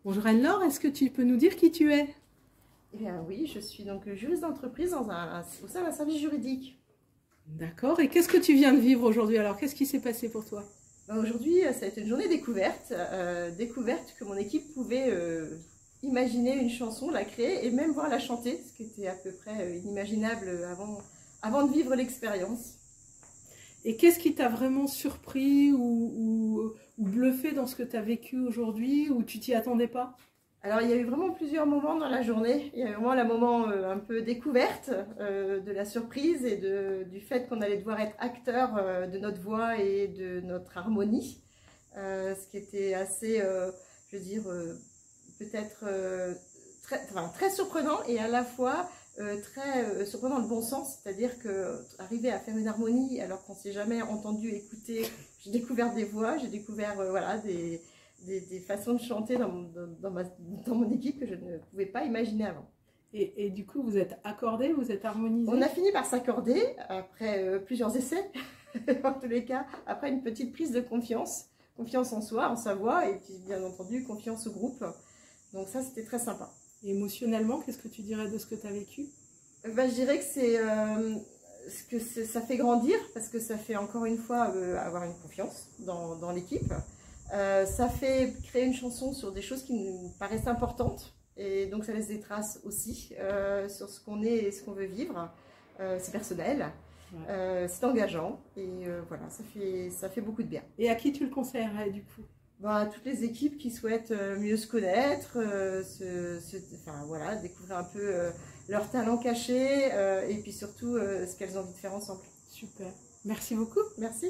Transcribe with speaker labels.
Speaker 1: Bonjour Anne-Laure, est-ce que tu peux nous dire qui tu es?
Speaker 2: Eh bien oui, je suis donc juriste d'entreprise au sein d'un service juridique.
Speaker 1: D'accord, et qu'est-ce que tu viens de vivre aujourd'hui alors? Qu'est-ce qui s'est passé pour toi?
Speaker 2: Aujourd'hui, ça a été une journée découverte, découverte que mon équipe pouvait imaginer une chanson, la créer et même voir la chanter, ce qui était à peu près inimaginable avant de vivre l'expérience.
Speaker 1: Et qu'est-ce qui t'a vraiment surpris ou bluffé dans ce que tu as vécu aujourd'hui ou tu t'y attendais pas?
Speaker 2: Alors il y a eu vraiment plusieurs moments dans la journée. Il y a eu vraiment le moment un peu découverte de la surprise et du fait qu'on allait devoir être acteur de notre voix et de notre harmonie. Ce qui était assez, je veux dire, peut-être très surprenant et à la fois très surprenant dans le bon sens. C'est-à-dire qu'arriver à faire une harmonie alors qu'on ne s'est jamais entendu, écouter, j'ai découvert des voix, j'ai découvert voilà, des façons de chanter dans mon équipe que je ne pouvais pas imaginer avant.
Speaker 1: Et du coup, vous êtes accordés, vous êtes harmonisés?
Speaker 2: On a fini par s'accorder après plusieurs essais, en tous les cas, après une petite prise de confiance, confiance en soi, en sa voix, et puis bien entendu confiance au groupe. Donc ça, c'était très sympa.
Speaker 1: Et émotionnellement, qu'est-ce que tu dirais de ce que tu as vécu?
Speaker 2: Je dirais que ça fait grandir, parce que ça fait encore une fois avoir une confiance dans l'équipe. Ça fait créer une chanson sur des choses qui nous paraissent importantes et donc ça laisse des traces aussi sur ce qu'on est et ce qu'on veut vivre. C'est personnel, ouais. C'est engageant et voilà, ça fait beaucoup de bien.
Speaker 1: Et à qui tu le conseillerais du coup?
Speaker 2: À toutes les équipes qui souhaitent mieux se connaître, enfin, voilà, découvrir un peu leurs talents cachés et puis surtout ce qu'elles ont envie de faire ensemble.
Speaker 1: Super, merci beaucoup.
Speaker 2: Merci.